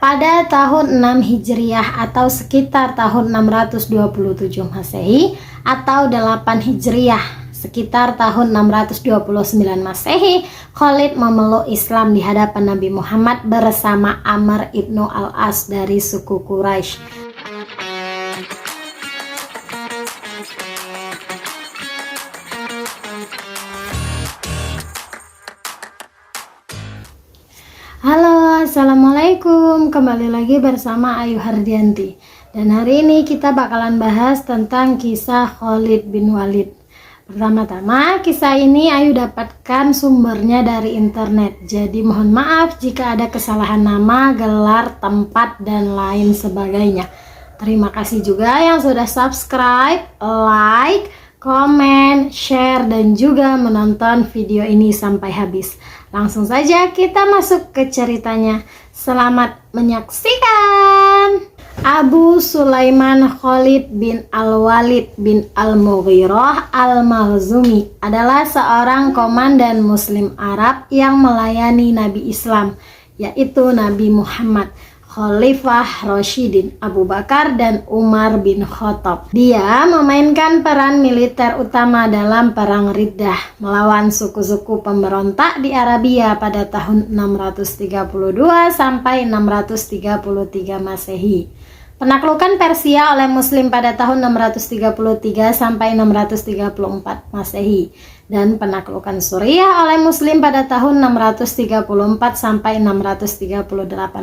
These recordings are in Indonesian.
pada tahun 6 Hijriah atau sekitar tahun 627 Masehi atau 8 Hijriah sekitar tahun 629 Masehi, Khalid memeluk Islam di hadapan Nabi Muhammad bersama Amr ibnu al-As dari suku Quraisy. Halo, assalamualaikum. Kembali lagi bersama Ayu Hardianti. Dan hari ini kita bakalan bahas tentang kisah Khalid bin Walid. Pertama-tama, kisah ini Ayu dapatkan sumbernya dari internet. Jadi mohon maaf jika ada kesalahan nama, gelar, tempat, dan lain sebagainya. Terima kasih juga yang sudah subscribe, like, komen, share, dan juga menonton video ini sampai habis. Langsung saja kita masuk ke ceritanya. Selamat menyaksikan. Abu Sulaiman Khalid bin Al-Walid bin Al-Mughirah Al-Makhzumi adalah seorang komandan Muslim Arab yang melayani Nabi Islam, yaitu Nabi Muhammad, Khalifah Rasyidin Abu Bakar dan Umar bin Khattab. Dia memainkan peran militer utama dalam Perang Riddah melawan suku-suku pemberontak di Arabia pada tahun 632 sampai 633 Masehi. Penaklukan Persia oleh Muslim pada tahun 633 sampai 634 Masehi dan penaklukan Suriah oleh Muslim pada tahun 634 sampai 638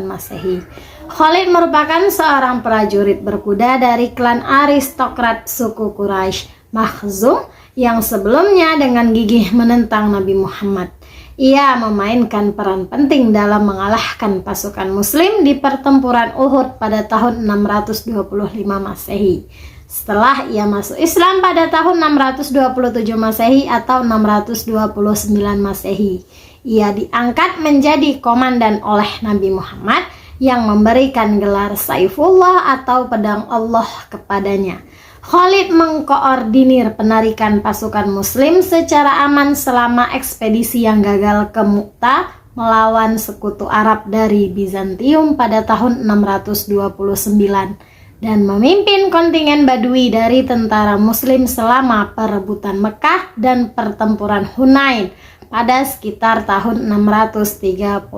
Masehi. Khalid merupakan seorang prajurit berkuda dari klan aristokrat suku Quraisy Makhzum yang sebelumnya dengan gigih menentang Nabi Muhammad. Ia memainkan peran penting dalam mengalahkan pasukan Muslim di pertempuran Uhud pada tahun 625 Masehi. Setelah ia masuk Islam pada tahun 627 Masehi atau 629 Masehi, ia diangkat menjadi komandan oleh Nabi Muhammad yang memberikan gelar Saifullah atau pedang Allah kepadanya. Khalid mengkoordinir penarikan pasukan Muslim secara aman selama ekspedisi yang gagal ke Mu'tah melawan sekutu Arab dari Bizantium pada tahun 629 dan memimpin kontingen Badui dari tentara Muslim selama perebutan Mekah dan pertempuran Hunain pada sekitar tahun 630.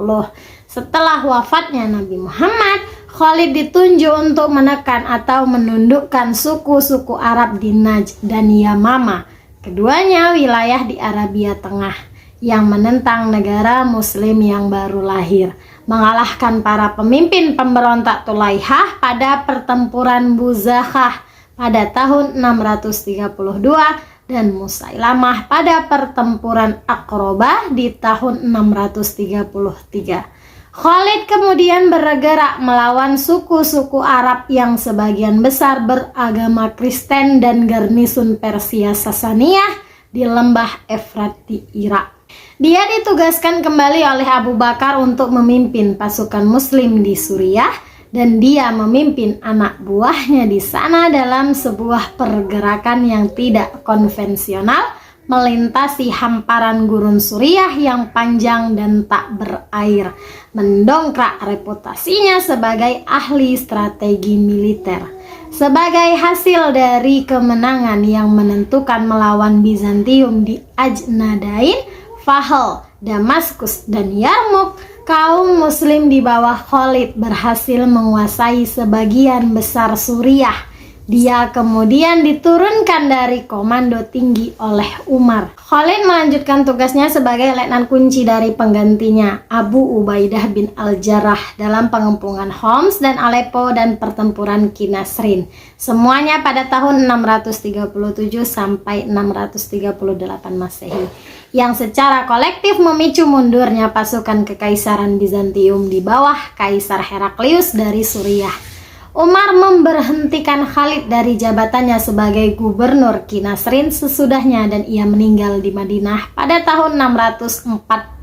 Setelah wafatnya Nabi Muhammad, Khalid ditunjuk untuk menekan atau menundukkan suku-suku Arab di Najd dan Yamama, keduanya wilayah di Arabia Tengah, yang menentang negara Muslim yang baru lahir, mengalahkan para pemimpin pemberontak Tulaihah pada pertempuran Buzakhah pada tahun 632 dan Musailamah pada pertempuran Aqrabah di tahun 633. Khalid kemudian bergerak melawan suku-suku Arab yang sebagian besar beragama Kristen dan garnisun Persia Sasaniyah di lembah Efrat di Irak. Dia ditugaskan kembali oleh Abu Bakar untuk memimpin pasukan Muslim di Suriah dan dia memimpin anak buahnya di sana dalam sebuah pergerakan yang tidak konvensional melintasi hamparan gurun Suriah yang panjang dan tak berair, mendongkrak reputasinya sebagai ahli strategi militer. Sebagai hasil dari kemenangan yang menentukan melawan Bizantium di Ajnadain, Fahel, Damaskus, dan Yarmuk, kaum Muslim di bawah Khalid berhasil menguasai sebagian besar Suriah. Dia kemudian diturunkan dari komando tinggi oleh Umar. Khalid melanjutkan tugasnya sebagai letnan kunci dari penggantinya, Abu Ubaidah bin Al-Jarrah, dalam pengepungan Homs dan Aleppo dan pertempuran Kinasrin. Semuanya pada tahun 637 sampai 638 Masehi, yang secara kolektif memicu mundurnya pasukan kekaisaran Bizantium di bawah Kaisar Heraklius dari Suriah. Umar memberhentikan Khalid dari jabatannya sebagai gubernur Kinasrin sesudahnya dan ia meninggal di Madinah pada tahun 642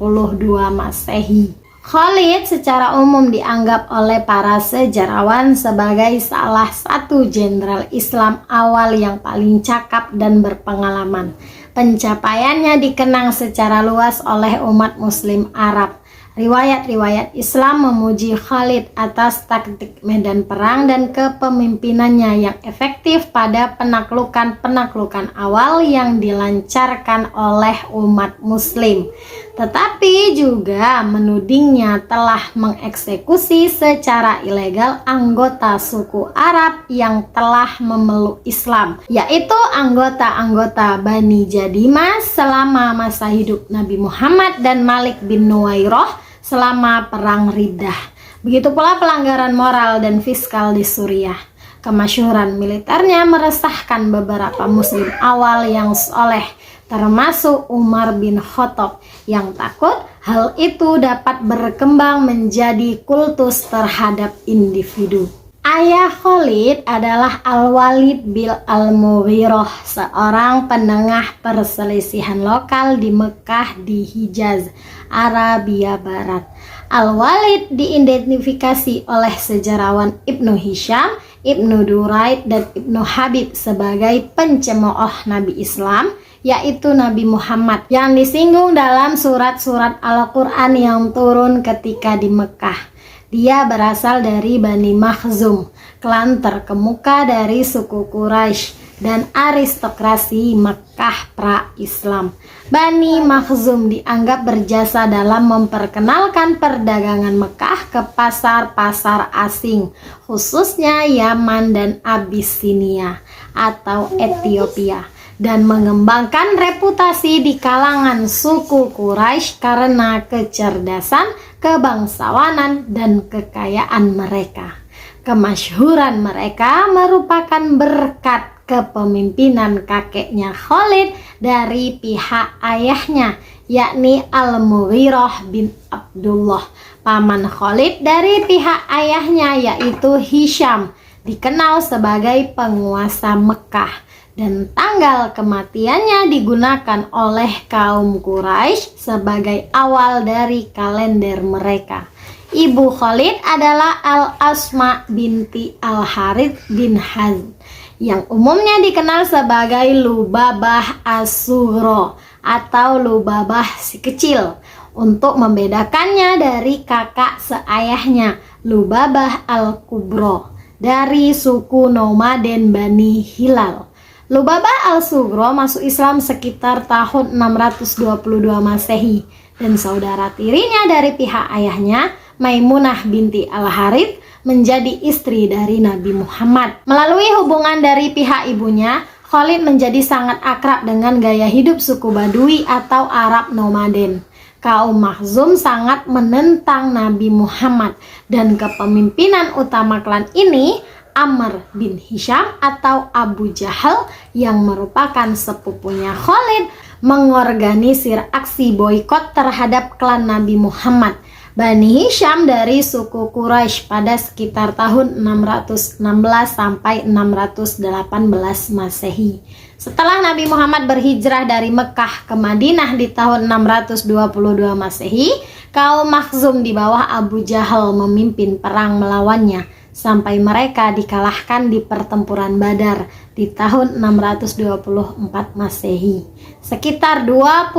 Masehi. Khalid secara umum dianggap oleh para sejarawan sebagai salah satu jenderal Islam awal yang paling cakap dan berpengalaman. Pencapaiannya dikenang secara luas oleh umat Muslim Arab. Riwayat-riwayat Islam memuji Khalid atas taktik medan perang dan kepemimpinannya yang efektif pada penaklukan-penaklukan awal yang dilancarkan oleh umat muslim. Tetapi juga menudingnya telah mengeksekusi secara ilegal anggota suku Arab yang telah memeluk Islam, yaitu anggota-anggota Bani Jadimah selama masa hidup Nabi Muhammad dan Malik bin Nuwairah selama perang Riddah. Begitu pula pelanggaran moral dan fiskal di Suriah. Kemasyhuran militernya meresahkan beberapa muslim awal yang soleh, termasuk Umar bin Khattab, yang takut hal itu dapat berkembang menjadi kultus terhadap individu. Ayah Khalid adalah Al-Walid bin Al-Mughirah, seorang penengah perselisihan lokal di Mekah di Hijaz, Arabia Barat. Al-Walid diidentifikasi oleh sejarawan Ibnu Hisham, Ibnu Duraid, dan Ibnu Habib sebagai pencemooh Nabi Islam, yaitu Nabi Muhammad, yang disinggung dalam surat-surat Al-Quran yang turun ketika di Mekah. Dia berasal dari Bani Makhzum, klan terkemuka dari suku Quraisy dan aristokrasi Mekah pra-Islam. Bani Makhzum dianggap berjasa dalam memperkenalkan perdagangan Mekah ke pasar-pasar asing, khususnya Yaman dan Abyssinia atau Ethiopia, dan mengembangkan reputasi di kalangan suku Quraisy karena kecerdasan, kebangsawanan, dan kekayaan mereka. Kemasyhuran mereka merupakan berkat kepemimpinan kakeknya Khalid dari pihak ayahnya, yakni Al-Mughirah bin Abdullah. Paman Khalid dari pihak ayahnya, yaitu Hisham, dikenal sebagai penguasa Mekah, dan tanggal kematiannya digunakan oleh kaum Quraisy sebagai awal dari kalender mereka. Ibu Khalid adalah Al-Asma binti Al-Harith bin Hazm, yang umumnya dikenal sebagai Lubabah As-Sughra atau Lubabah si kecil, untuk membedakannya dari kakak seayahnya, Lubabah Al-Kubra, dari suku nomaden Bani Hilal. Lubabah Al-Sughra masuk Islam sekitar tahun 622 Masehi, dan saudara tirinya dari pihak ayahnya, Maimunah binti Al-Harith, menjadi istri dari Nabi Muhammad. Melalui hubungan dari pihak ibunya, Khalid menjadi sangat akrab dengan gaya hidup suku Badui atau Arab nomaden. Kaum Makhzum sangat menentang Nabi Muhammad, dan kepemimpinan utama klan ini Amr bin Hisham atau Abu Jahal, yang merupakan sepupunya Khalid, mengorganisir aksi boikot terhadap klan Nabi Muhammad. Bani Hisham dari suku Quraisy pada sekitar tahun 616 sampai 618 Masehi. Setelah Nabi Muhammad berhijrah dari Mekah ke Madinah di tahun 622 Masehi, kaum Makhzum di bawah Abu Jahal memimpin perang melawannya, sampai mereka dikalahkan di pertempuran Badar di tahun 624 Masehi. Sekitar 25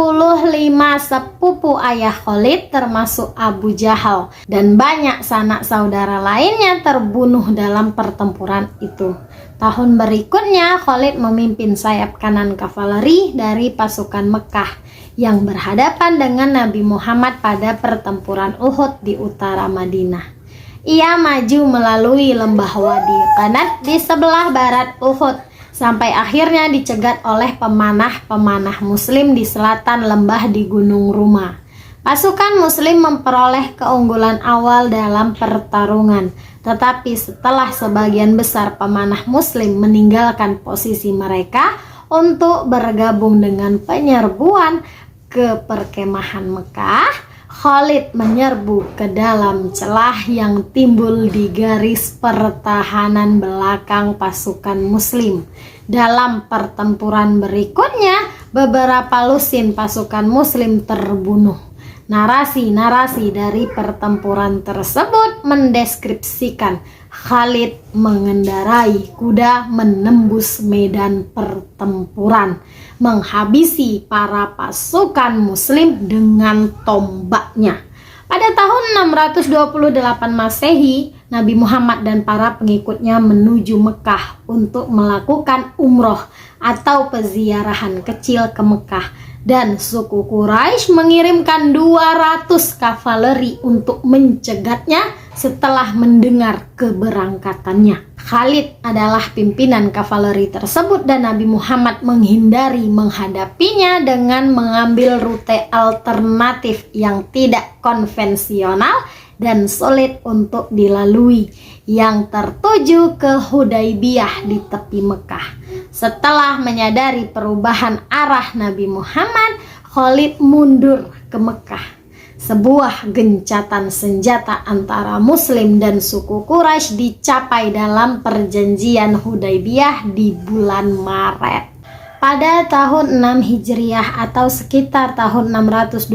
sepupu ayah Khalid termasuk Abu Jahal dan banyak sanak saudara lainnya terbunuh dalam pertempuran itu. Tahun berikutnya Khalid memimpin sayap kanan kavaleri dari pasukan Mekah yang berhadapan dengan Nabi Muhammad pada pertempuran Uhud di utara Madinah. Ia maju melalui lembah Wadi Qanat di sebelah barat Uhud, sampai akhirnya dicegat oleh pemanah-pemanah muslim di selatan lembah di Gunung Ruma. Pasukan muslim memperoleh keunggulan awal dalam pertarungan, tetapi setelah sebagian besar pemanah muslim meninggalkan posisi mereka untuk bergabung dengan penyerbuan ke perkemahan Mekah, Khalid menyerbu ke dalam celah yang timbul di garis pertahanan belakang pasukan muslim. Dalam pertempuran berikutnya, beberapa lusin pasukan muslim terbunuh. Narasi-narasi dari pertempuran tersebut mendeskripsikan Khalid mengendarai kuda menembus medan pertempuran, menghabisi para pasukan muslim dengan tombaknya. Pada tahun 628 Masehi, Nabi Muhammad dan para pengikutnya menuju Mekah untuk melakukan umroh atau peziarahan kecil ke Mekah, dan suku Quraisy mengirimkan 200 kavaleri untuk mencegatnya setelah mendengar keberangkatannya. Khalid adalah pimpinan kavaleri tersebut dan Nabi Muhammad menghindari menghadapinya dengan mengambil rute alternatif yang tidak konvensional dan sulit untuk dilalui, yang tertuju ke Hudaybiyah di tepi Mekah. Setelah menyadari perubahan arah Nabi Muhammad, Khalid mundur ke Mekah. Sebuah gencatan senjata antara Muslim dan suku Quraisy dicapai dalam perjanjian Hudaybiyah di bulan Maret. Pada tahun 6 Hijriah atau sekitar tahun 627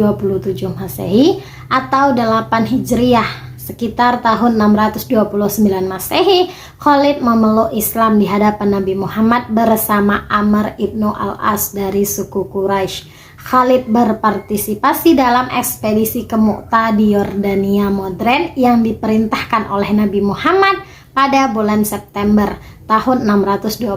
Masehi atau 8 Hijriah sekitar tahun 629 Masehi, Khalid memeluk Islam di hadapan Nabi Muhammad bersama Amr ibnu al-As dari suku Quraisy. Khalid berpartisipasi dalam ekspedisi ke Mu'tah di Yordania modern yang diperintahkan oleh Nabi Muhammad pada bulan September tahun 629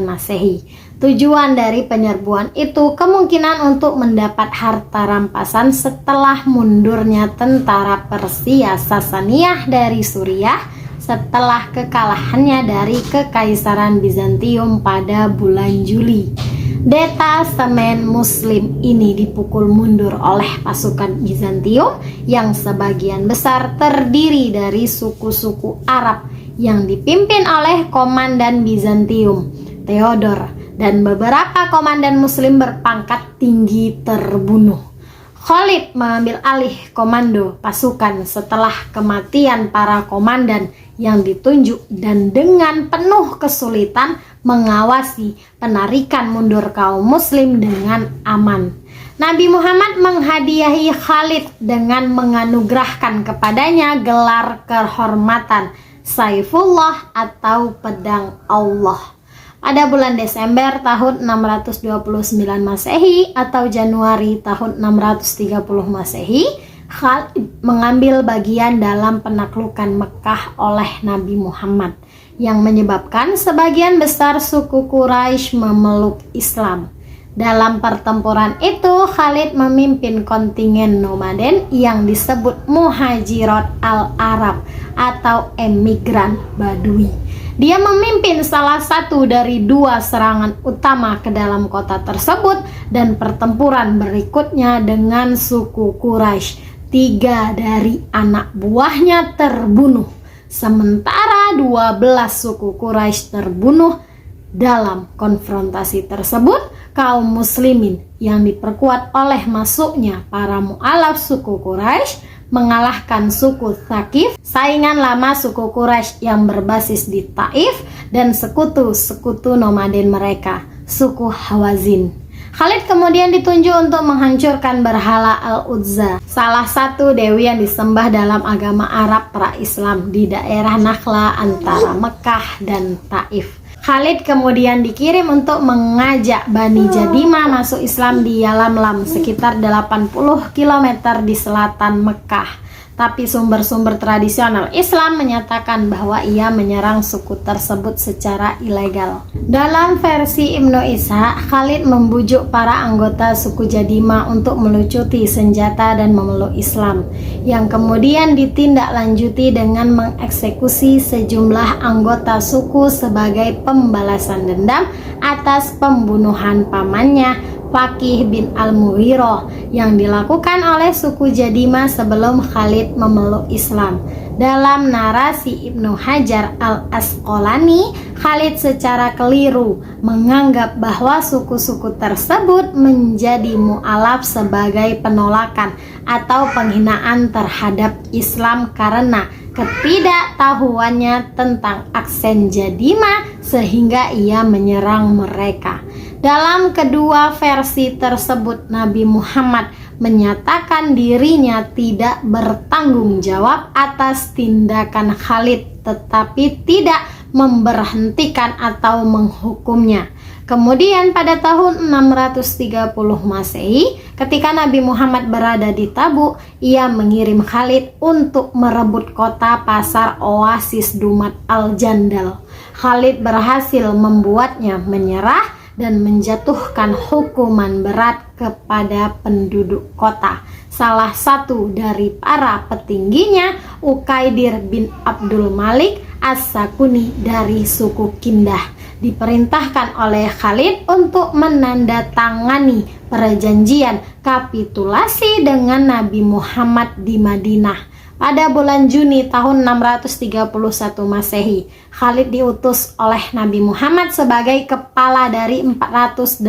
Masehi. Tujuan dari penyerbuan itu kemungkinan untuk mendapat harta rampasan setelah mundurnya tentara Persia Sasaniyah dari Suriah setelah kekalahannya dari Kekaisaran Bizantium pada bulan Juli. Detasemen Muslim ini dipukul mundur oleh pasukan Bizantium yang sebagian besar terdiri dari suku-suku Arab yang dipimpin oleh komandan Bizantium, Theodor, dan beberapa komandan Muslim berpangkat tinggi terbunuh. Khalid mengambil alih komando pasukan setelah kematian para komandan yang ditunjuk dan dengan penuh kesulitan mengawasi penarikan mundur kaum Muslim dengan aman. Nabi Muhammad menghadiahi Khalid dengan menganugerahkan kepadanya gelar kehormatan Saifullah atau pedang Allah. Pada bulan Desember tahun 629 Masehi atau Januari tahun 630 Masehi, Khalid mengambil bagian dalam penaklukan Mekah oleh Nabi Muhammad yang menyebabkan sebagian besar suku Quraisy memeluk Islam. Dalam pertempuran itu, Khalid memimpin kontingen nomaden yang disebut Muhajirat al-Arab atau emigran Badui. Dia memimpin salah satu dari 2 serangan utama ke dalam kota tersebut dan pertempuran berikutnya dengan suku Quraisy. 3 dari anak buahnya terbunuh, sementara 12 suku Quraisy terbunuh. Dalam konfrontasi tersebut, kaum muslimin yang diperkuat oleh masuknya para mu'alaf suku Quraisy mengalahkan suku Thaqif, saingan lama suku Quraisy yang berbasis di Taif, dan sekutu-sekutu nomaden mereka, suku Hawazin. Khalid kemudian ditunjuk untuk menghancurkan berhala Al-Uzza, salah satu dewi yang disembah dalam agama Arab pra-Islam di daerah Nakhla antara Mekah dan Taif. Khalid kemudian dikirim untuk mengajak Bani Jadimah masuk Islam di Yalamlam sekitar 80 km di selatan Mekah. Tapi sumber-sumber tradisional Islam menyatakan bahwa ia menyerang suku tersebut secara ilegal. Dalam versi Ibnu Ishaq, Khalid membujuk para anggota suku Jadimah untuk melucuti senjata dan memeluk Islam, yang kemudian ditindaklanjuti dengan mengeksekusi sejumlah anggota suku sebagai pembalasan dendam atas pembunuhan pamannya Faqih bin Al-Mughirah yang dilakukan oleh suku Jadimah sebelum Khalid memeluk Islam. Dalam narasi Ibnu Hajar Al-Asqalani, Khalid secara keliru menganggap bahwa suku-suku tersebut menjadi mu'alaf sebagai penolakan atau penghinaan terhadap Islam karena ketidaktahuannya tentang aksen Jadimah sehingga ia menyerang mereka. Dalam kedua versi tersebut, Nabi Muhammad menyatakan dirinya tidak bertanggung jawab atas tindakan Khalid, tetapi tidak memberhentikan atau menghukumnya. Kemudian pada tahun 630 Masehi, Ketika Nabi Muhammad berada di Tabuk, ia mengirim Khalid untuk merebut kota pasar oasis Dumat al-Jandal. Khalid berhasil membuatnya menyerah dan menjatuhkan hukuman berat kepada penduduk kota. Salah satu dari para petingginya, Ukaidir bin Abdul Malik As-Sakuni dari suku Kindah, diperintahkan oleh Khalid untuk menandatangani perjanjian kapitulasi dengan Nabi Muhammad di Madinah. Pada bulan Juni tahun 631 Masehi, Khalid diutus oleh Nabi Muhammad sebagai kepala dari 480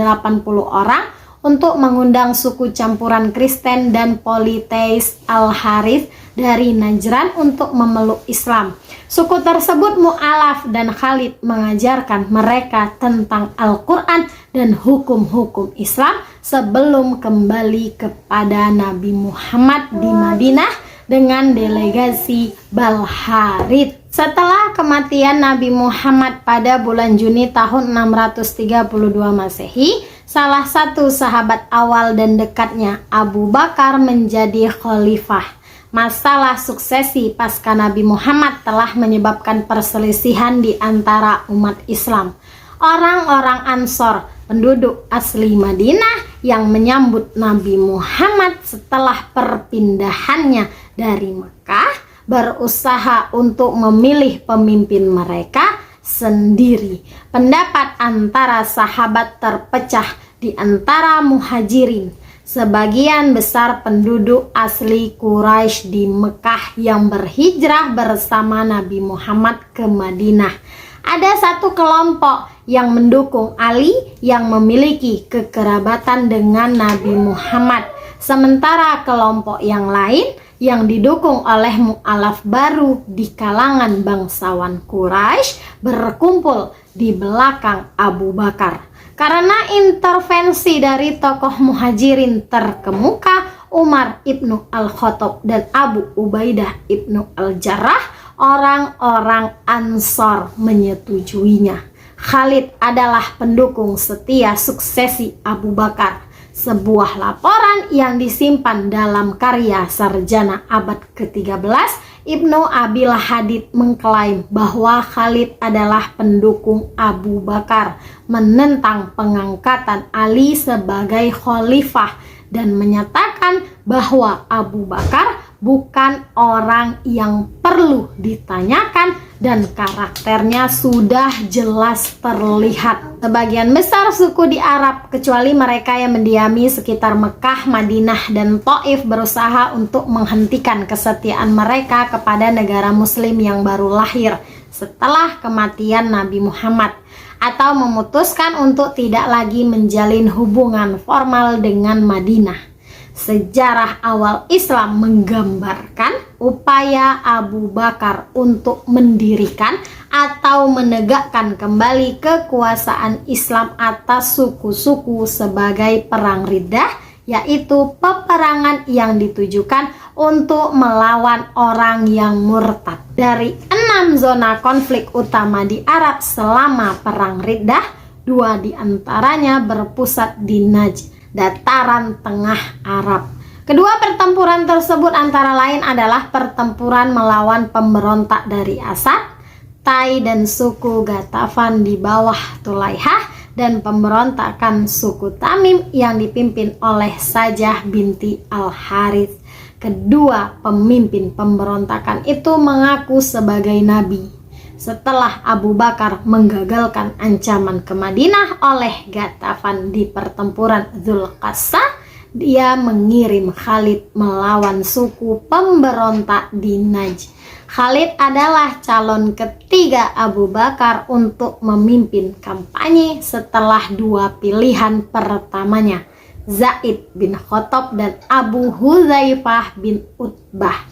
orang untuk mengundang suku campuran Kristen dan Politeis Al-Harith dari Najran untuk memeluk Islam. Suku tersebut mu'alaf dan Khalid mengajarkan mereka tentang Al-Quran dan hukum-hukum Islam sebelum kembali kepada Nabi Muhammad di Madinah dengan delegasi Balharith. Setelah kematian Nabi Muhammad pada bulan Juni tahun 632 Masehi, salah satu sahabat awal dan dekatnya, Abu Bakar, menjadi khalifah. Masalah suksesi pasca Nabi Muhammad telah menyebabkan perselisihan di antara umat Islam. Orang-orang Ansor, penduduk asli Madinah yang menyambut Nabi Muhammad setelah perpindahannya dari Mekah, berusaha untuk memilih pemimpin mereka sendiri. Pendapat antara sahabat terpecah di antara muhajirin. Sebagian besar penduduk asli Quraisy di Mekah yang berhijrah bersama Nabi Muhammad ke Madinah. Ada satu kelompok yang mendukung Ali yang memiliki kekerabatan dengan Nabi Muhammad. Sementara kelompok yang lain yang didukung oleh mu'alaf baru di kalangan bangsawan Quraisy berkumpul di belakang Abu Bakar. Karena intervensi dari tokoh muhajirin terkemuka, Umar ibnu Al-Khattab dan Abu Ubaidah ibnu Al-Jarrah, orang-orang Ansor menyetujuinya. Khalid adalah pendukung setia suksesi Abu Bakar. Sebuah laporan yang disimpan dalam karya sarjana abad ke-13, Ibnu Abil Hadid mengklaim bahwa Khalid adalah pendukung Abu Bakar, menentang pengangkatan Ali sebagai khalifah, dan menyatakan bahwa Abu Bakar bukan orang yang perlu ditanyakan dan karakternya sudah jelas terlihat. Sebagian besar suku di Arab, kecuali mereka yang mendiami sekitar Mekah, Madinah, dan Taif, berusaha untuk menghentikan kesetiaan mereka kepada negara muslim yang baru lahir setelah kematian Nabi Muhammad, atau memutuskan untuk tidak lagi menjalin hubungan formal dengan Madinah. Sejarah awal Islam menggambarkan upaya Abu Bakar untuk mendirikan atau menegakkan kembali kekuasaan Islam atas suku-suku sebagai perang riddah, yaitu peperangan yang ditujukan untuk melawan orang yang murtad. Dari 6 zona konflik utama di Arab selama perang riddah, 2 diantaranya berpusat di Najd, dataran tengah Arab. Kedua pertempuran tersebut antara lain adalah pertempuran melawan pemberontak dari Asad, Tai dan suku Ghatafan di bawah Tulaihah, dan pemberontakan suku Tamim yang dipimpin oleh Sajah binti Al-Harith. Kedua pemimpin pemberontakan itu mengaku sebagai nabi. Setelah Abu Bakar menggagalkan ancaman ke Madinah oleh Ghatafan di pertempuran Dzulqa'sah, dia mengirim Khalid melawan suku pemberontak di Najd. Khalid adalah calon ketiga Abu Bakar untuk memimpin kampanye setelah 2 pilihan pertamanya, Zaid bin Khattab dan Abu Hudzaifah bin Utbah,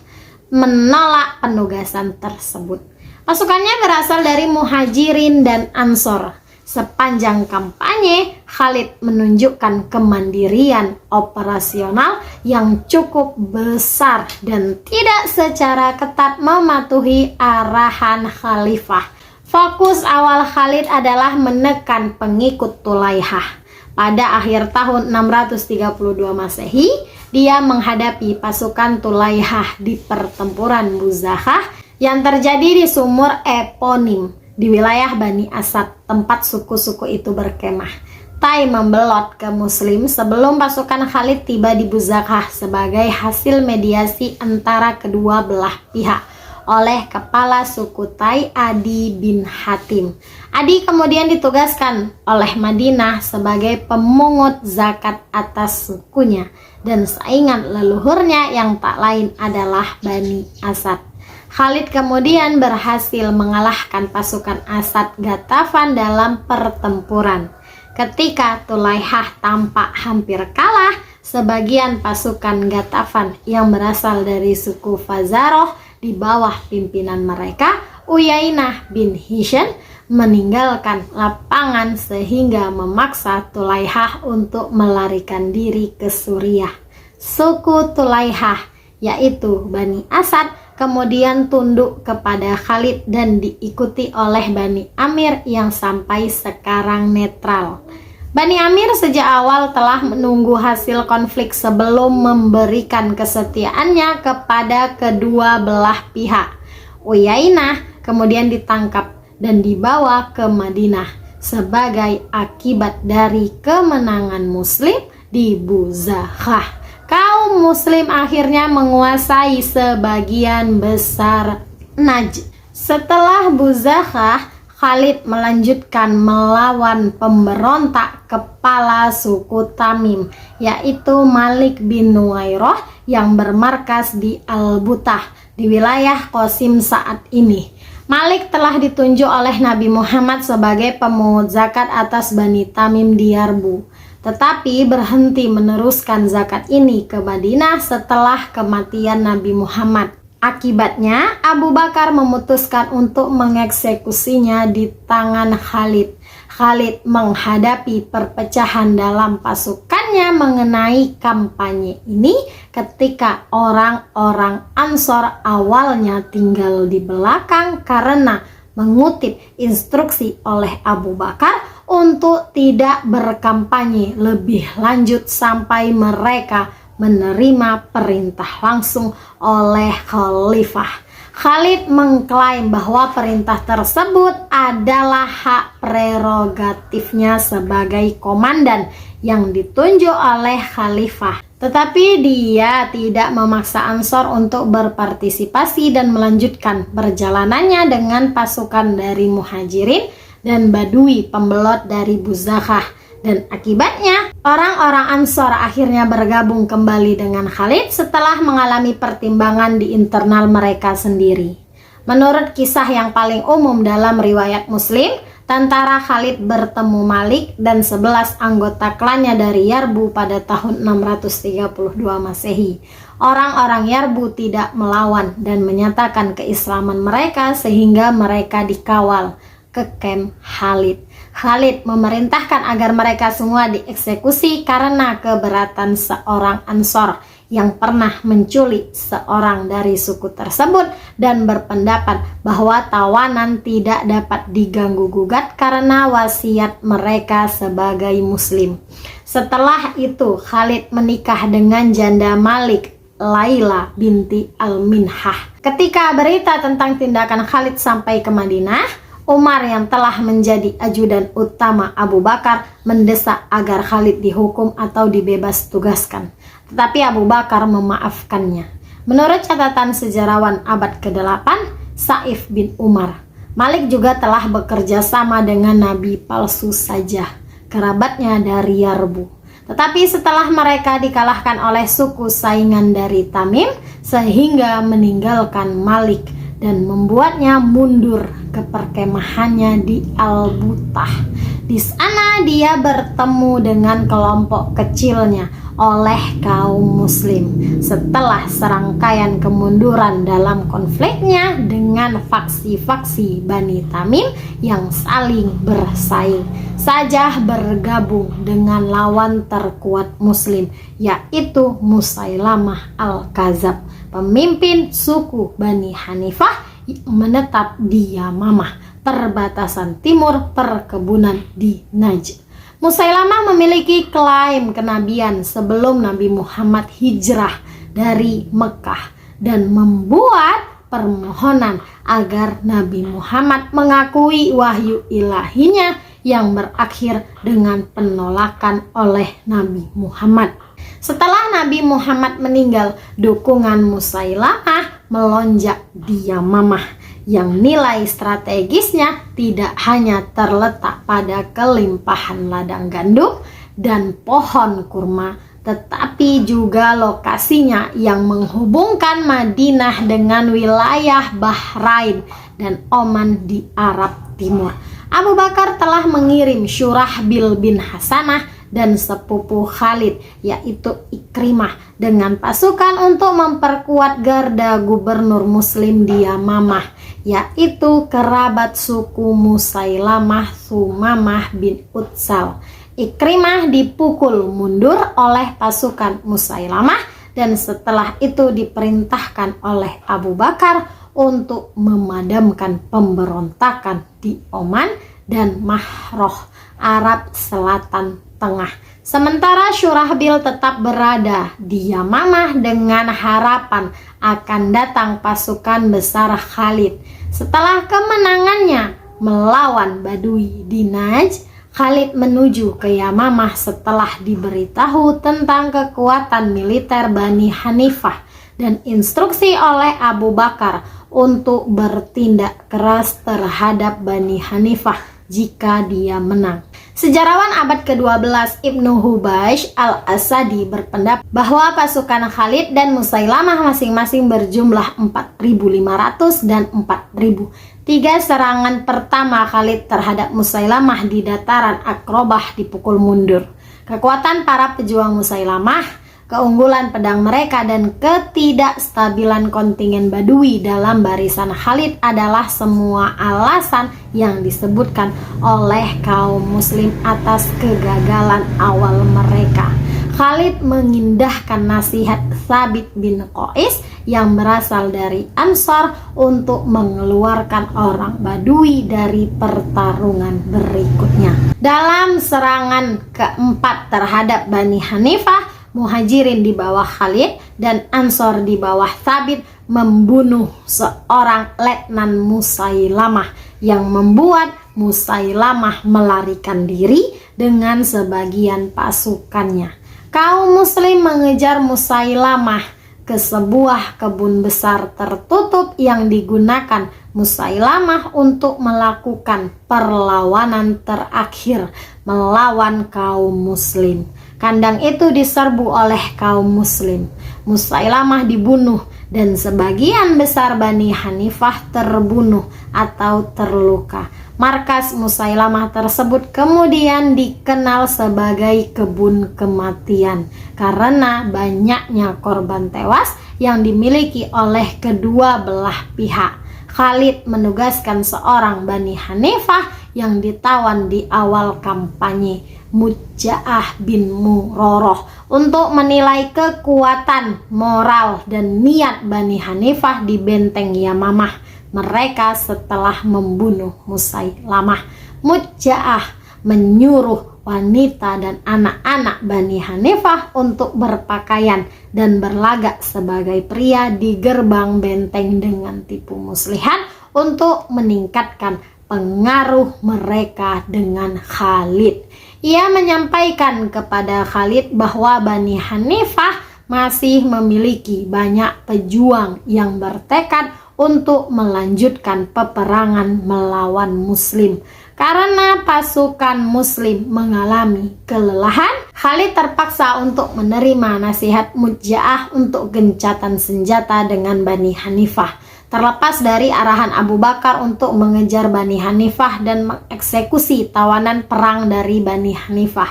menolak penugasan tersebut. Pasukannya berasal dari Muhajirin dan Ansor. Sepanjang kampanye, Khalid menunjukkan kemandirian operasional yang cukup besar dan tidak secara ketat mematuhi arahan khalifah. Fokus awal Khalid adalah menekan pengikut Tulaihah. pada akhir tahun 632 Masehi, dia menghadapi pasukan Tulaihah di pertempuran Buzakhah yang terjadi di sumur eponim di wilayah Bani Asad, tempat suku-suku itu berkemah. Tai membelot ke Muslim sebelum pasukan Khalid tiba di Buzakhah sebagai hasil mediasi antara kedua belah pihak oleh kepala suku Tai, Adi bin Hatim. Adi kemudian ditugaskan oleh Madinah sebagai pemungut zakat atas sukunya, dan saingan leluhurnya yang tak lain adalah Bani Asad. Khalid kemudian berhasil mengalahkan pasukan Asad Ghatafan dalam pertempuran. Ketika Tulaihah tampak hampir kalah, sebagian pasukan Ghatafan yang berasal dari suku Fazaroh di bawah pimpinan mereka, Uyainah bin Hishan, meninggalkan lapangan sehingga memaksa Tulaihah untuk melarikan diri ke Suriah. Suku Tulaihah, yaitu Bani Asad, kemudian tunduk kepada Khalid dan diikuti oleh Bani Amir yang sampai sekarang netral. Bani Amir sejak awal telah menunggu hasil konflik sebelum memberikan kesetiaannya kepada kedua belah pihak. Uyainah kemudian ditangkap dan dibawa ke Madinah sebagai akibat dari kemenangan Muslim di Buzakhah. Kaum Muslim akhirnya menguasai sebagian besar Najd. Setelah Buzakhah, Khalid melanjutkan melawan pemberontak kepala suku Tamim, yaitu Malik bin Nuwairah yang bermarkas di Al-Butah di wilayah Qasim saat ini. Malik telah ditunjuk oleh Nabi Muhammad sebagai pemungut zakat atas Bani Tamim di Yarbu, tetapi berhenti meneruskan zakat ini ke Madinah setelah kematian Nabi Muhammad. Akibatnya, Abu Bakar memutuskan untuk mengeksekusinya di tangan Khalid. Khalid menghadapi perpecahan dalam pasukannya mengenai kampanye ini ketika orang-orang Ansor awalnya tinggal di belakang karena mengutip instruksi oleh Abu Bakar untuk tidak berkampanye lebih lanjut sampai mereka menerima perintah langsung oleh khalifah. Khalid mengklaim bahwa perintah tersebut adalah hak prerogatifnya sebagai komandan yang ditunjuk oleh khalifah. Tetapi dia tidak memaksa Ansor untuk berpartisipasi dan melanjutkan perjalanannya dengan pasukan dari Muhajirin dan Badui pembelot dari Buzakhah. Dan akibatnya, orang-orang Ansor akhirnya bergabung kembali dengan Khalid setelah mengalami pertimbangan di internal mereka sendiri. Menurut kisah yang paling umum dalam riwayat Muslim, tentara Khalid bertemu Malik dan 11 anggota klannya dari Yarbu pada tahun 632 Masehi. Orang-orang Yarbu tidak melawan dan menyatakan keislaman mereka sehingga mereka dikawal ke kamp Khalid. Khalid memerintahkan agar mereka semua dieksekusi karena keberatan seorang Ansor yang pernah menculik seorang dari suku tersebut dan berpendapat bahwa tawanan tidak dapat diganggu-gugat karena wasiat mereka sebagai muslim. Setelah itu, Khalid menikah dengan janda Malik, Laila binti Al-Minhah. Ketika berita tentang tindakan Khalid sampai ke Madinah, Umar yang telah menjadi ajudan utama Abu Bakar mendesak agar Khalid dihukum atau dibebas tugaskan. Tetapi Abu Bakar memaafkannya. Menurut catatan sejarawan abad ke-8, Saif bin Umar, Malik juga telah bekerja sama dengan Nabi palsu saja, kerabatnya dari Yarbu. Tetapi setelah mereka dikalahkan oleh suku saingan dari Tamim, sehingga meninggalkan Malik dan membuatnya mundur ke perkemahannya di Al-Butah. Di sana dia bertemu dengan kelompok kecilnya oleh kaum muslim setelah serangkaian kemunduran dalam konfliknya dengan faksi-faksi Bani Tamim yang saling bersaing. Sajah bergabung dengan lawan terkuat muslim, yaitu Musailamah Al-Kazab, pemimpin suku Bani Hanifah yang menetap di Yamamah, perbatasan timur perkebunan di Najd. Musailamah memiliki klaim kenabian sebelum Nabi Muhammad hijrah dari Mekah dan membuat permohonan agar Nabi Muhammad mengakui wahyu ilahinya yang berakhir dengan penolakan oleh Nabi Muhammad. Setelah Nabi Muhammad meninggal, dukungan Musailamah melonjak di Yamamah yang nilai strategisnya tidak hanya terletak pada kelimpahan ladang gandum dan pohon kurma, tetapi juga lokasinya yang menghubungkan Madinah dengan wilayah Bahrain dan Oman di Arab Timur. Abu Bakar telah mengirim Syurahbil bin Hasanah dan sepupu Khalid, yaitu Ikrimah, dengan pasukan untuk memperkuat garda gubernur muslim di Yamamah, yaitu kerabat suku Musailamah, Sumamah bin Utsal. Ikrimah dipukul mundur oleh pasukan Musailamah dan setelah itu diperintahkan oleh Abu Bakar untuk memadamkan pemberontakan di Oman dan Mahroh, Arab Selatan Tengah. Sementara Syurahbil tetap berada di Yamamah dengan harapan akan datang pasukan besar Khalid. Setelah kemenangannya melawan Badui di Najd, Khalid menuju ke Yamamah setelah diberitahu tentang kekuatan militer Bani Hanifah dan instruksi oleh Abu Bakar untuk bertindak keras terhadap Bani Hanifah jika dia menang. Sejarawan abad ke-12 Ibnu Hubaish al-Asadi berpendapat bahwa pasukan Khalid dan Musailamah masing-masing berjumlah 4.500 dan 4.000. 3 serangan pertama Khalid terhadap Musailamah di dataran Aqrabah dipukul mundur. Kekuatan para pejuang Musailamah, keunggulan pedang mereka, dan ketidakstabilan kontingen Badui dalam barisan Khalid adalah semua alasan yang disebutkan oleh kaum muslim atas kegagalan awal mereka. Khalid mengindahkan nasihat Thabit bin Qais yang berasal dari Ansar untuk mengeluarkan orang Badui dari pertarungan berikutnya. Dalam serangan keempat terhadap Bani Hanifah, Muhajirin di bawah Khalid dan Ansor di bawah Thabit membunuh seorang letnan Musailamah yang membuat Musailamah melarikan diri dengan sebagian pasukannya. Kaum muslim mengejar Musailamah ke sebuah kebun besar tertutup yang digunakan Musailamah untuk melakukan perlawanan terakhir melawan kaum muslim. Kandang itu diserbu oleh kaum muslim. Musailamah dibunuh dan sebagian besar Bani Hanifah terbunuh atau terluka. Markas Musailamah tersebut kemudian dikenal sebagai kebun kematian karena banyaknya korban tewas yang dimiliki oleh kedua belah pihak. Khalid menugaskan seorang Bani Hanifah yang ditawan di awal kampanye, Muja'ah bin Muroroh, untuk menilai kekuatan moral dan niat Bani Hanifah di benteng Yamamah mereka setelah membunuh Musailamah. Muja'ah menyuruh wanita dan anak-anak Bani Hanifah untuk berpakaian dan berlagak sebagai pria di gerbang benteng dengan tipu muslihat untuk meningkatkan pengaruh mereka dengan Khalid. Ia menyampaikan kepada Khalid bahwa Bani Hanifah masih memiliki banyak pejuang yang bertekad untuk melanjutkan peperangan melawan Muslim. Karena pasukan Muslim mengalami kelelahan, Khalid terpaksa untuk menerima nasihat Muja'ah untuk gencatan senjata dengan Bani Hanifah. Terlepas dari arahan Abu Bakar untuk mengejar Bani Hanifah dan mengeksekusi tawanan perang dari Bani Hanifah,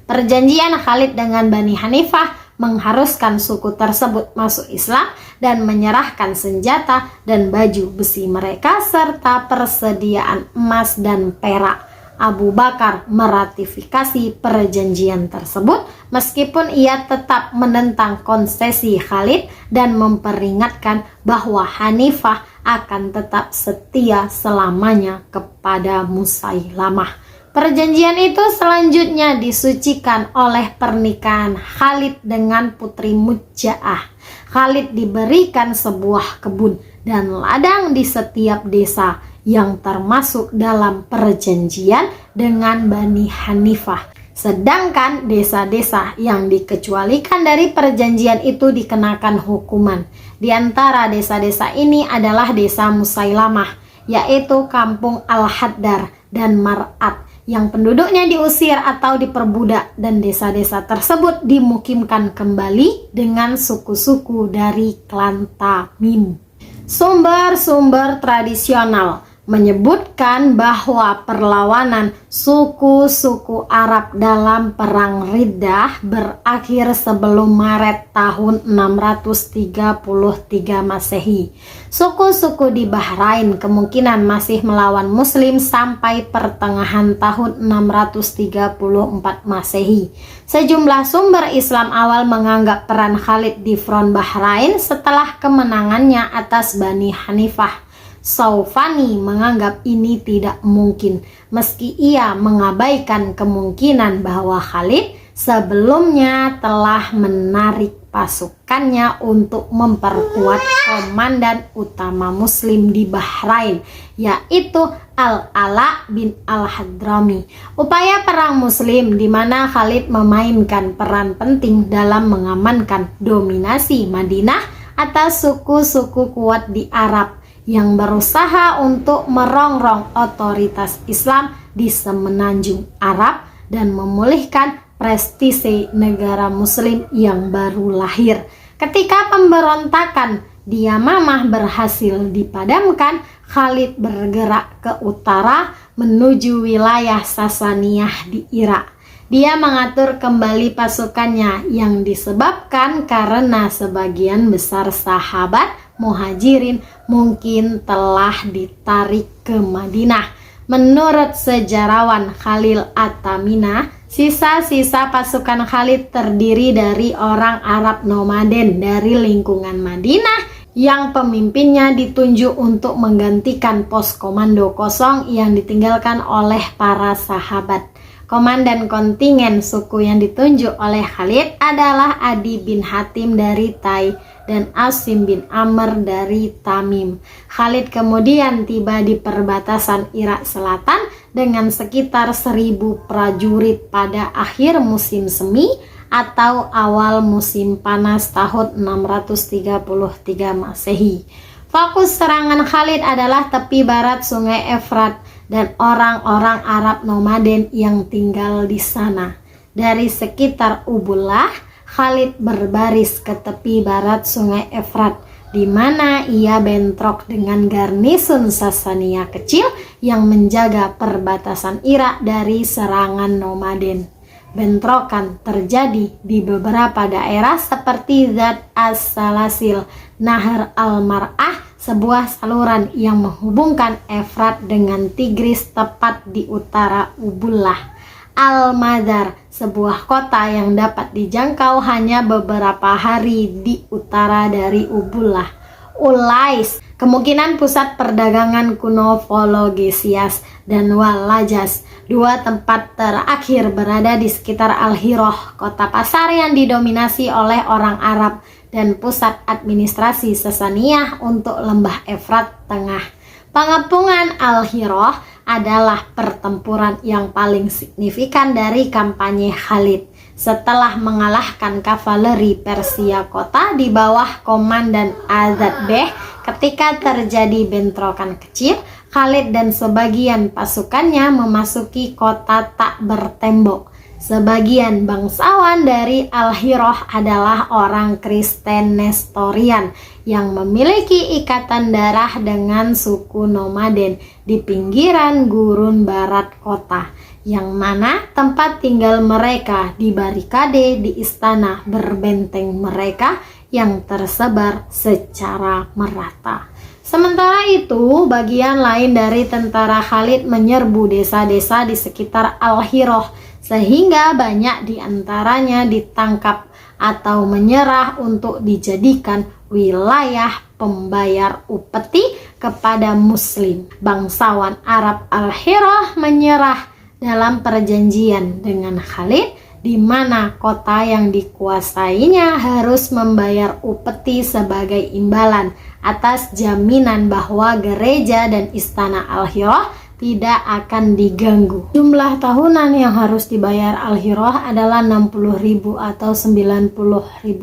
perjanjian Khalid dengan Bani Hanifah mengharuskan suku tersebut masuk Islam dan menyerahkan senjata dan baju besi mereka serta persediaan emas dan perak. Abu Bakar meratifikasi perjanjian tersebut meskipun ia tetap menentang konsesi Khalid dan memperingatkan bahwa Hanifah akan tetap setia selamanya kepada Musailamah. Perjanjian itu selanjutnya disucikan oleh pernikahan Khalid dengan putri Muja'ah. Khalid diberikan sebuah kebun dan ladang di setiap desa yang termasuk dalam perjanjian dengan Bani Hanifah. Sedangkan desa-desa yang dikecualikan dari perjanjian itu dikenakan hukuman. Di antara desa-desa ini adalah desa Musailamah, yaitu kampung Al-Haddar dan Mar'at, yang penduduknya diusir atau diperbudak, dan desa-desa tersebut dimukimkan kembali dengan suku-suku dari klan Tamim. Sumber-sumber tradisional menyebutkan bahwa perlawanan suku-suku Arab dalam Perang Riddah berakhir sebelum Maret tahun 633 Masehi. Suku-suku di Bahrain kemungkinan masih melawan Muslim sampai pertengahan tahun 634 Masehi. Sejumlah sumber Islam awal menganggap peran Khalid di front Bahrain setelah kemenangannya atas Bani Hanifah. Saufani menganggap ini tidak mungkin, meski ia mengabaikan kemungkinan bahwa Khalid sebelumnya telah menarik pasukannya untuk memperkuat komandan utama Muslim di Bahrain, yaitu Al-Ala bin Al-Hadrami. Upaya perang Muslim di mana Khalid memainkan peran penting dalam mengamankan dominasi Madinah atas suku-suku kuat di Arab yang berusaha untuk merongrong otoritas Islam di semenanjung Arab dan memulihkan prestise negara Muslim yang baru lahir. Ketika pemberontakan di Yamamah berhasil dipadamkan, Khalid bergerak ke utara menuju wilayah Sasaniyah di Irak. Dia mengatur kembali pasukannya yang disebabkan karena sebagian besar sahabat Muhajirin mungkin telah ditarik ke Madinah. Menurut sejarawan Khalil At-Tamina, sisa-sisa pasukan Khalid terdiri dari orang Arab nomaden dari lingkungan Madinah yang pemimpinnya ditunjuk untuk menggantikan pos komando kosong yang ditinggalkan oleh para sahabat. Komandan kontingen suku yang ditunjuk oleh Khalid adalah Adi bin Hatim dari Tai dan Asim bin Amr dari Tamim. Khalid kemudian tiba di perbatasan Irak Selatan dengan sekitar 1000 prajurit pada akhir musim semi atau awal musim panas tahun 633 Masehi. Fokus serangan Khalid adalah tepi barat Sungai Efrat dan orang-orang Arab nomaden yang tinggal di sana. Dari sekitar Ubullah, Khalid berbaris ke tepi barat Sungai Efrat, di mana ia bentrok dengan garnisun Sasaniyah kecil yang menjaga perbatasan Irak dari serangan nomaden. Bentrokan terjadi di beberapa daerah seperti Zat As-Salasil, Nahar Al-Mar'ah, sebuah saluran yang menghubungkan Efrat dengan Tigris tepat di utara Ubullah. Al-Madar, sebuah kota yang dapat dijangkau hanya beberapa hari di utara dari Ubullah. Ulais, kemungkinan pusat perdagangan kuno Vologesias dan Walajas. Dua tempat terakhir berada di sekitar Al-Hiroh, kota pasar yang didominasi oleh orang Arab dan pusat administrasi Sasaniyah untuk lembah Efrat Tengah. Pengepungan Al-Hiroh adalah pertempuran yang paling signifikan dari kampanye Khalid. Setelah mengalahkan kavaleri Persia kota di bawah komandan Azad Beh, ketika terjadi bentrokan kecil, Khalid dan sebagian pasukannya memasuki kota tak bertembok. Sebagian bangsawan dari Al-Hiroh adalah orang Kristen Nestorian yang memiliki ikatan darah dengan suku nomaden di pinggiran gurun barat kota, yang mana tempat tinggal mereka dibarikade di istana berbenteng mereka yang tersebar secara merata. Sementara itu, bagian lain dari tentara Khalid menyerbu desa-desa di sekitar Al-Hiroh, sehingga banyak di antaranya ditangkap atau menyerah untuk dijadikan wilayah pembayar upeti kepada Muslim. Bangsawan Arab Al-Hiroh menyerah dalam perjanjian dengan Khalid, di mana kota yang dikuasainya harus membayar upeti sebagai imbalan atas jaminan bahwa gereja dan istana Al-Hirah tidak akan diganggu. Jumlah tahunan yang harus dibayar Al-Hirah adalah 60.000 atau 90.000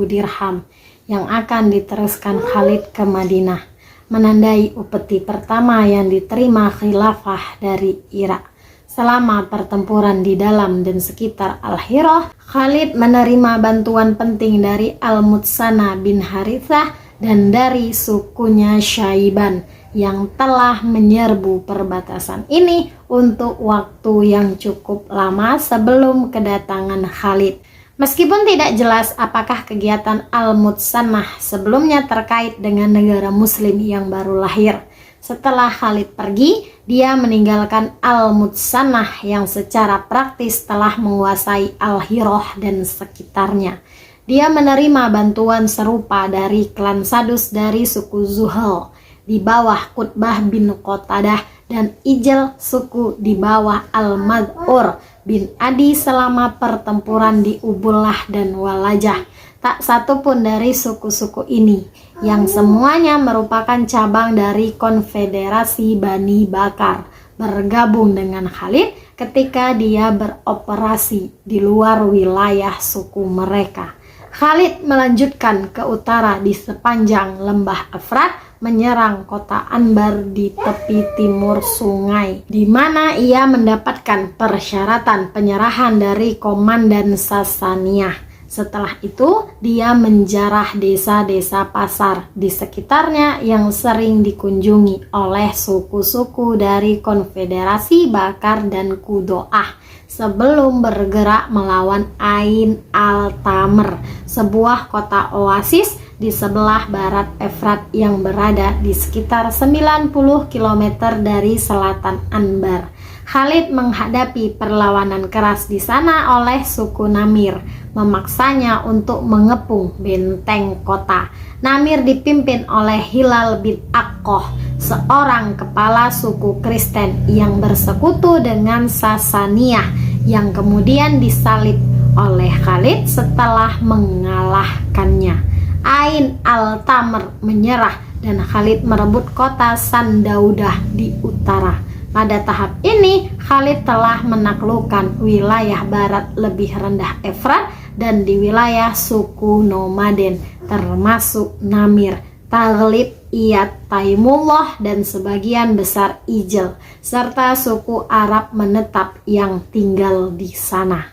dirham yang akan diteruskan Khalid ke Madinah, menandai upeti pertama yang diterima khilafah dari Irak. Selama pertempuran di dalam dan sekitar Al-Hirah, Khalid menerima bantuan penting dari Al-Mutsana bin Harithah dan dari sukunya Syaiban yang telah menyerbu perbatasan ini untuk waktu yang cukup lama sebelum kedatangan Khalid. Meskipun tidak jelas apakah kegiatan Al-Mutsanah sebelumnya terkait dengan negara muslim yang baru lahir. Setelah Khalid pergi, dia meninggalkan Al-Mutsanah yang secara praktis telah menguasai Al-Hirah dan sekitarnya. Dia menerima bantuan serupa dari klan Sadus dari suku Zuhal di bawah Qutbah bin Qatadah dan Ijl suku di bawah Al-Mad'ur bin Adi selama pertempuran di Ubullah dan Walajah. Tak satu pun dari suku-suku ini, yang semuanya merupakan cabang dari konfederasi Bani Bakar, bergabung dengan Khalid ketika dia beroperasi di luar wilayah suku mereka. Khalid melanjutkan ke utara di sepanjang lembah Efrat, menyerang kota Anbar di tepi timur sungai, di mana ia mendapatkan persyaratan penyerahan dari komandan Sasaniyah. Setelah itu, dia menjarah desa-desa pasar di sekitarnya yang sering dikunjungi oleh suku-suku dari Konfederasi Bakar dan Kudoah sebelum bergerak melawan Ain al-Tamr, sebuah kota oasis di sebelah barat Efrat yang berada di sekitar 90 km dari selatan Anbar. Khalid menghadapi perlawanan keras di sana oleh suku Namir, memaksanya untuk mengepung benteng kota. Namir dipimpin oleh Hilal bin Aqoh, seorang kepala suku Kristen yang bersekutu dengan Sasaniyah, yang kemudian disalib oleh Khalid setelah mengalahkannya. Ain al-Tamr menyerah dan Khalid merebut kota Sandaudah di utara. Pada tahap ini, Khalid telah menaklukkan wilayah barat lebih rendah Efrat dan di wilayah suku nomaden, termasuk Namir, Taghlib, Iyad, Taimullah, dan sebagian besar Ijl, serta suku Arab menetap yang tinggal di sana.